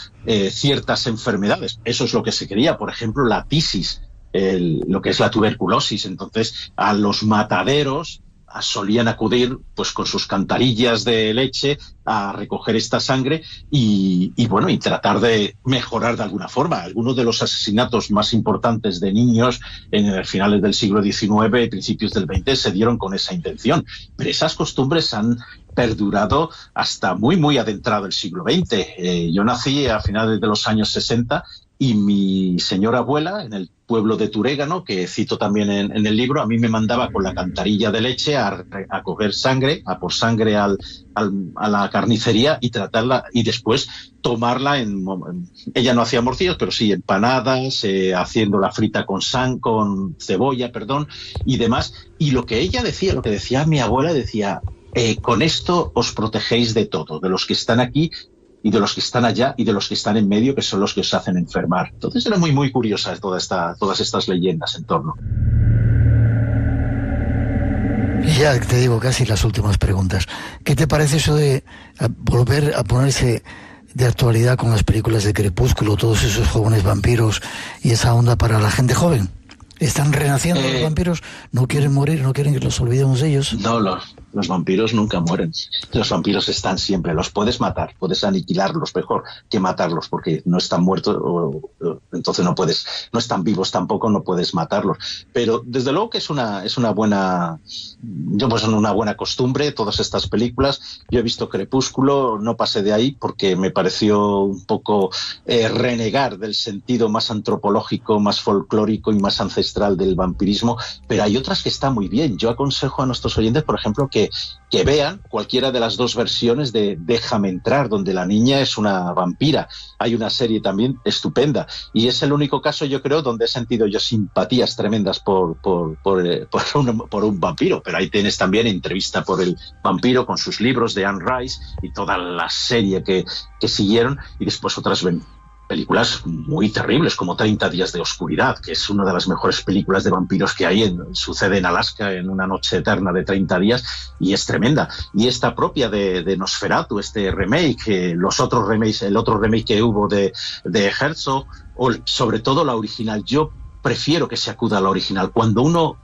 ciertas enfermedades. Eso es lo que se creía. Por ejemplo, la tisis, lo que es la tuberculosis. Entonces, a los mataderos solían acudir pues con sus cantarillas de leche a recoger esta sangre y tratar de mejorar de alguna forma. Algunos de los asesinatos más importantes de niños en finales del siglo XIX y principios del XX se dieron con esa intención, pero esas costumbres han perdurado hasta muy muy adentrado el siglo XX. Yo nací a finales de los años 60 y mi señora abuela, en el pueblo de Turégano, que cito también en el libro, a mí me mandaba con la cantarilla de leche a coger sangre, a por sangre a la carnicería y tratarla y después tomarla ella no hacía morcillas, pero sí empanadas, haciéndola frita con cebolla, y demás. Y lo que ella decía, lo que decía mi abuela, decía, con esto os protegéis de todo, de los que están aquí y de los que están allá y de los que están en medio, que son los que os hacen enfermar. Entonces era muy, muy curiosa todas estas leyendas en torno. Y ya te digo casi las últimas preguntas. ¿Qué te parece eso de volver a ponerse de actualidad con las películas de Crepúsculo, todos esos jóvenes vampiros y esa onda para la gente joven? ¿Están renaciendo los vampiros? ¿No quieren morir? ¿No quieren que los olvidemos de ellos? No, los vampiros nunca mueren. Los vampiros están siempre. Los puedes matar, puedes aniquilarlos, mejor que matarlos, porque no están muertos, entonces no están vivos tampoco, no puedes matarlos. Pero desde luego que es una buena costumbre todas estas películas. Yo he visto Crepúsculo, no pasé de ahí porque me pareció un poco renegar del sentido más antropológico, más folclórico y más ancestral del vampirismo, pero hay otras que están muy bien. Yo aconsejo a nuestros oyentes, por ejemplo, que vean cualquiera de las dos versiones de Déjame entrar, donde la niña es una vampira. Hay una serie también estupenda y es el único caso, yo creo, donde he sentido yo simpatías tremendas por un vampiro, pero ahí tienes también Entrevista por el vampiro con sus libros de Anne Rice y toda la serie que siguieron, y después otras películas muy terribles como 30 días de oscuridad, que es una de las mejores películas de vampiros que hay. Sucede en Alaska en una noche eterna de 30 días y es tremenda. Y esta propia de Nosferatu, este remake, el otro remake que hubo de Herzog, o sobre todo la original. Yo prefiero que se acuda a la original. Cuando uno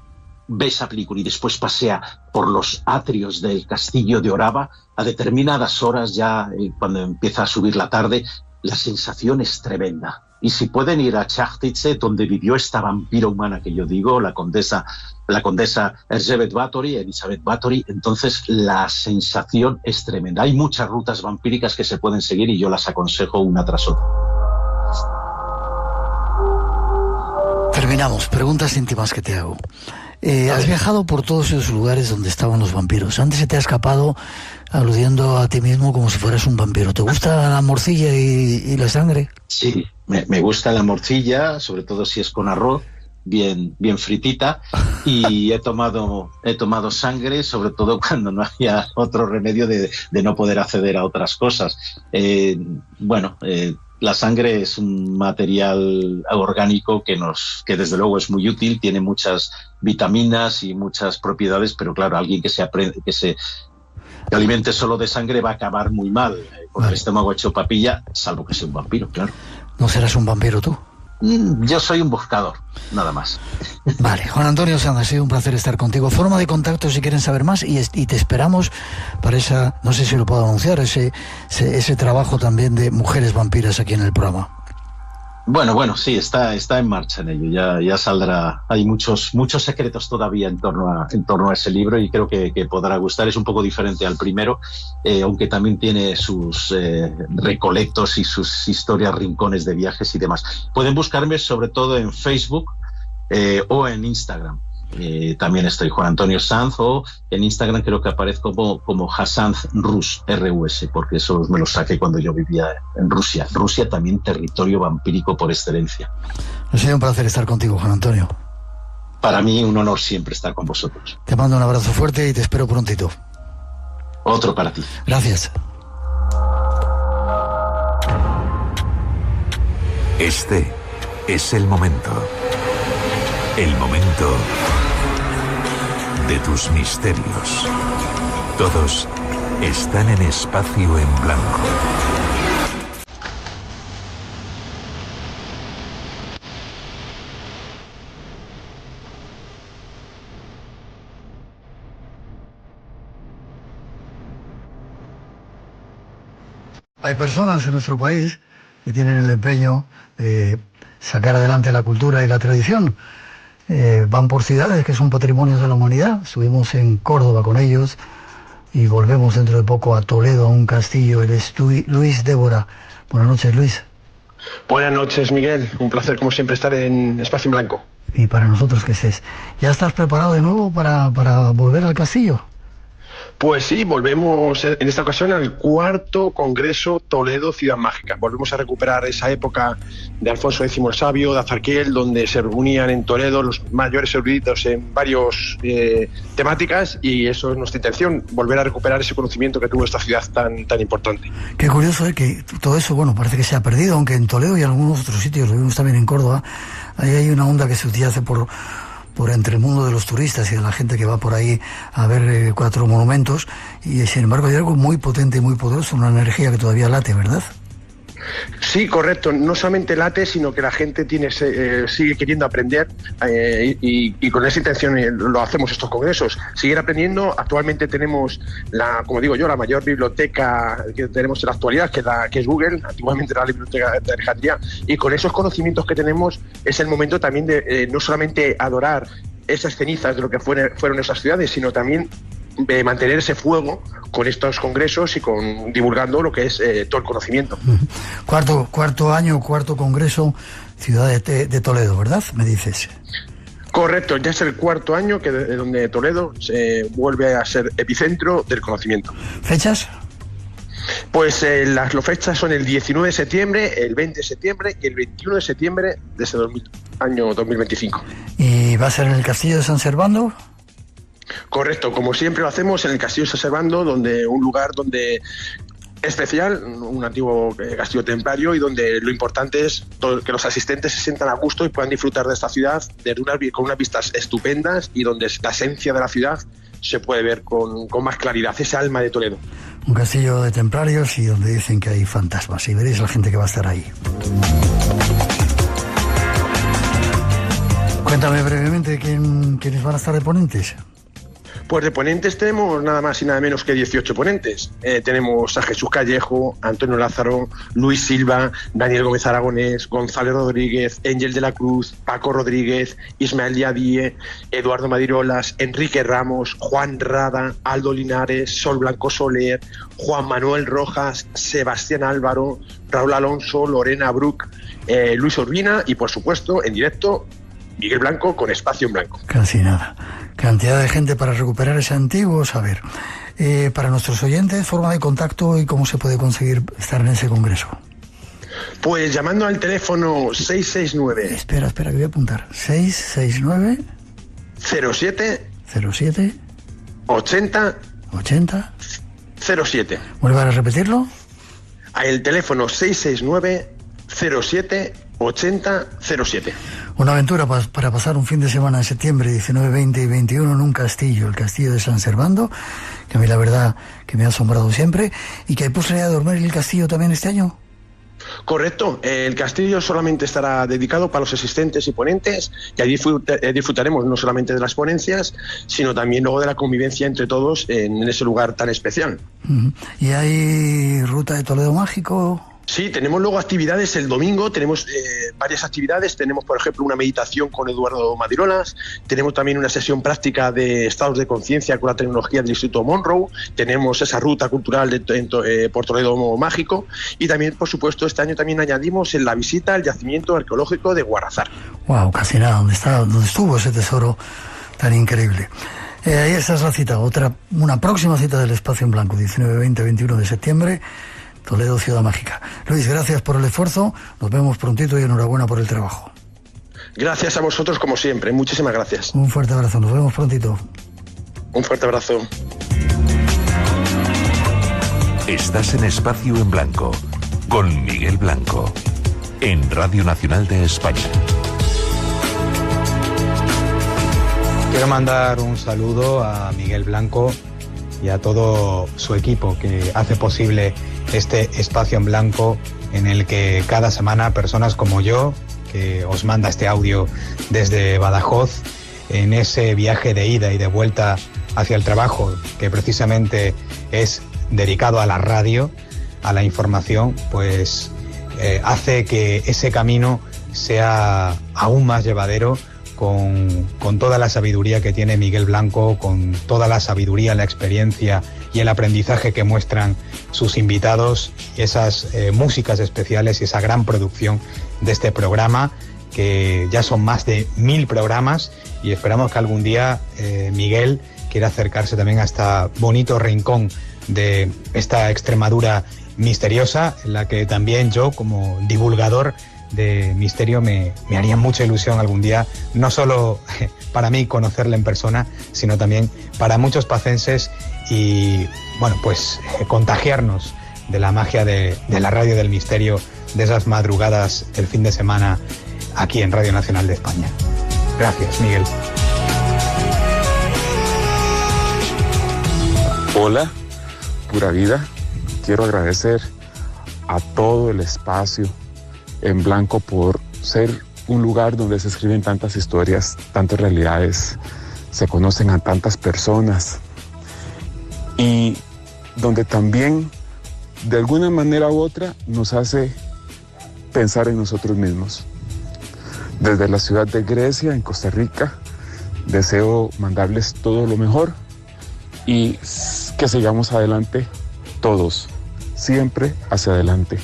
ve esa película y después pasea por los atrios del castillo de Orava, a determinadas horas ya, cuando empieza a subir la tarde, la sensación es tremenda. Y si pueden ir a Chachtice, donde vivió esta vampira humana que yo digo, la condesa Elizabeth Bathory, entonces la sensación es tremenda. Hay muchas rutas vampíricas que se pueden seguir y yo las aconsejo una tras otra. Terminamos. Preguntas íntimas que te hago. Has viajado por todos esos lugares donde estaban los vampiros. Antes se te ha escapado aludiendo a ti mismo como si fueras un vampiro. ¿Te gusta la morcilla y la sangre? Sí, me gusta la morcilla, sobre todo si es con arroz, bien fritita, y he tomado sangre, sobre todo cuando no había otro remedio de no poder acceder a otras cosas. La sangre es un material orgánico que desde luego es muy útil, tiene muchas vitaminas y muchas propiedades, pero claro, alguien que se alimente solo de sangre va a acabar muy mal, con el estómago hecho papilla, salvo que sea un vampiro, claro. ¿No serás un vampiro tú? Yo soy un buscador, nada más. Vale, Juan Antonio Sanz, ha sido un placer estar contigo. Forma de contacto si quieren saber más y te esperamos para esa, no sé si lo puedo anunciar, ese trabajo también de mujeres vampiras aquí en el programa. Bueno, sí, está en marcha en ello, ya saldrá. Hay muchos secretos todavía en torno a ese libro y creo que podrá gustar. Es un poco diferente al primero, aunque también tiene sus recolectos y sus historias, rincones de viajes y demás. Pueden buscarme sobre todo en Facebook o en Instagram. También estoy Juan Antonio Sanz, o en Instagram creo que aparezco como Hasanz Rus, R-U-S, porque eso me lo saqué cuando yo vivía en Rusia. Rusia también territorio vampírico por excelencia. Ha sido un placer estar contigo, Juan Antonio. Para mí un honor siempre estar con vosotros. Te mando un abrazo fuerte y te espero prontito. Otro para ti. Gracias. Este es el momento. El momento de tus misterios. Todos están en Espacio en Blanco. Hay personas en nuestro país que tienen el empeño de sacar adelante la cultura y la tradición. Van por ciudades que son patrimonios de la humanidad. Estuvimos en Córdoba con ellos y volvemos dentro de poco a Toledo, a un castillo. Él es Luis Débora. Buenas noches, Luis. Buenas noches, Miguel. Un placer, como siempre, estar en Espacio en Blanco. Y para nosotros, ¿qué es? ¿Ya estás preparado de nuevo para volver al castillo? Pues sí, volvemos en esta ocasión al 4º Congreso Toledo Ciudad Mágica. Volvemos a recuperar esa época de Alfonso X el Sabio, de Azarquiel, donde se reunían en Toledo los mayores eruditos en varias temáticas, y eso es nuestra intención, volver a recuperar ese conocimiento que tuvo esta ciudad tan importante. Qué curioso es que todo eso, bueno, parece que se ha perdido, aunque en Toledo y en algunos otros sitios, lo vimos también en Córdoba, ahí hay una onda que se utiliza por entre el mundo de los turistas y de la gente que va por ahí a ver 4 monumentos, y sin embargo hay algo muy potente y muy poderoso, una energía que todavía late, ¿verdad? Sí, correcto. No solamente late, sino que la gente sigue queriendo aprender, y con esa intención lo hacemos estos congresos. Seguir aprendiendo. Actualmente tenemos como digo yo, la mayor biblioteca que tenemos en la actualidad, que es Google. Antiguamente era la biblioteca de Alejandría, y con esos conocimientos que tenemos es el momento también de no solamente adorar esas cenizas de lo que fueron esas ciudades, sino también de mantener ese fuego con estos congresos y con divulgando lo que es todo el conocimiento. Cuarto año, 4º congreso, ciudad de Toledo, ¿verdad? Me dices. Correcto, ya es el 4º año donde Toledo se vuelve a ser epicentro del conocimiento. ¿Fechas? Pues las fechas son el 19 de septiembre, el 20 de septiembre y el 21 de septiembre de ese año 2025. ¿Y va a ser en el Castillo de San Servando? Correcto, como siempre lo hacemos en el Castillo de San Servando, un lugar donde especial, un antiguo castillo templario, y donde lo importante es que los asistentes se sientan a gusto y puedan disfrutar de esta ciudad con unas vistas estupendas, y donde la esencia de la ciudad se puede ver con más claridad, ese alma de Toledo. Un castillo de templarios y donde dicen que hay fantasmas, y veréis la gente que va a estar ahí. Cuéntame brevemente quiénes van a estar de ponentes. Pues de ponentes tenemos nada más y nada menos que 18 ponentes. Tenemos a Jesús Callejo, Antonio Lázaro, Luis Silva, Daniel Gómez Aragonés, González Rodríguez, Ángel de la Cruz, Paco Rodríguez, Ismael Diadie, Eduardo Madirolas, Enrique Ramos, Juan Rada, Aldo Linares, Sol Blanco Soler, Juan Manuel Rojas, Sebastián Álvaro, Raúl Alonso, Lorena Bruc, Luis Urbina y, por supuesto, en directo, Miguel Blanco con Espacio en Blanco. Casi nada. Cantidad de gente para recuperar ese antiguo saber. Para nuestros oyentes, forma de contacto y cómo se puede conseguir estar en ese congreso. Pues llamando al teléfono 669... Espera, que voy a apuntar. 669... 07... 80... 07. ¿Vuelve a repetirlo? El teléfono 669 07 80 07. Una aventura para pasar un fin de semana en septiembre 19, 20 y 21 en un castillo, el castillo de San Servando, que a mí la verdad que me ha asombrado siempre. ¿Y que hay posibilidad de dormir en el castillo también este año? Correcto, el castillo solamente estará dedicado para los asistentes y ponentes, y allí disfrutaremos no solamente de las ponencias, sino también luego de la convivencia entre todos en ese lugar tan especial. ¿Y hay ruta de Toledo mágico? Sí, tenemos luego actividades el domingo, tenemos varias actividades, tenemos por ejemplo una meditación con Eduardo Madirolas, tenemos también una sesión práctica de estados de conciencia con la tecnología del Instituto Monroe, tenemos esa ruta cultural por Toledo Mágico, y también por supuesto este año también añadimos en la visita al yacimiento arqueológico de Guarrazar. Wow, casi nada, donde estuvo ese tesoro tan increíble. Ahí esa es la cita, una próxima cita del Espacio en Blanco, 19, 20, 21 de septiembre. Toledo, Ciudad Mágica. Luis, gracias por el esfuerzo, nos vemos prontito y enhorabuena por el trabajo. Gracias a vosotros como siempre, muchísimas gracias. Un fuerte abrazo, nos vemos prontito. Un fuerte abrazo. Estás en Espacio en Blanco, con Miguel Blanco, en Radio Nacional de España. Quiero mandar un saludo a Miguel Blanco y a todo su equipo que hace posible este Espacio en Blanco, en el que cada semana personas como yo, que os manda este audio desde Badajoz, en ese viaje de ida y de vuelta hacia el trabajo, que precisamente es dedicado a la radio, a la información, pues hace que ese camino sea aún más llevadero, con toda la sabiduría que tiene Miguel Blanco, con toda la sabiduría, la experiencia y el aprendizaje que muestran sus invitados, esas músicas especiales y esa gran producción de este programa, que ya son más de 1000 programas, y esperamos que algún día Miguel quiera acercarse también a este bonito rincón de esta Extremadura misteriosa, en la que también yo, como divulgador de misterio, me haría mucha ilusión algún día, no solo para mí conocerle en persona, sino también para muchos pacenses, y bueno, pues contagiarnos de la magia de la radio del misterio, de esas madrugadas del fin de semana aquí en Radio Nacional de España. Gracias, Miguel. Hola, pura vida. Quiero agradecer a todo el Espacio en Blanco por ser un lugar donde se escriben tantas historias, tantas realidades, se conocen a tantas personas, y donde también de alguna manera u otra nos hace pensar en nosotros mismos. Desde la ciudad de Grecia, en Costa Rica, deseo mandarles todo lo mejor y que sigamos adelante todos, siempre hacia adelante.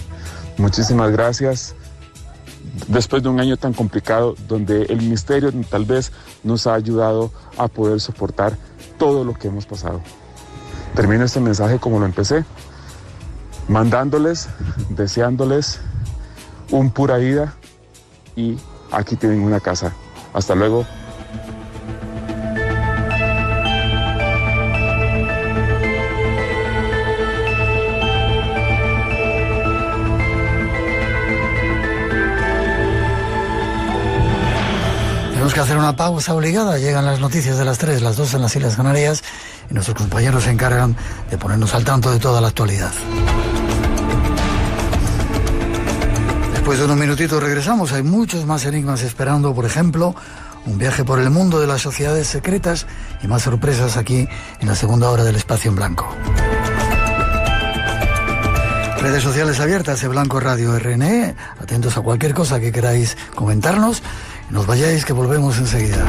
Muchísimas gracias. Después de un año tan complicado, donde el misterio tal vez nos ha ayudado a poder soportar todo lo que hemos pasado. Termino este mensaje como lo empecé, mandándoles, deseándoles un pura vida, y aquí tienen una casa. Hasta luego. Tenemos que hacer una pausa obligada. Llegan las noticias de las 3, las 2 en las Islas Canarias, y nuestros compañeros se encargan de ponernos al tanto de toda la actualidad. Después de unos minutitos regresamos. Hay muchos más enigmas esperando, por ejemplo, un viaje por el mundo de las sociedades secretas y más sorpresas aquí en la segunda hora del Espacio en Blanco. Redes sociales abiertas de Blanco Radio RNE. Atentos a cualquier cosa que queráis comentarnos. No os vayáis, que volvemos enseguida.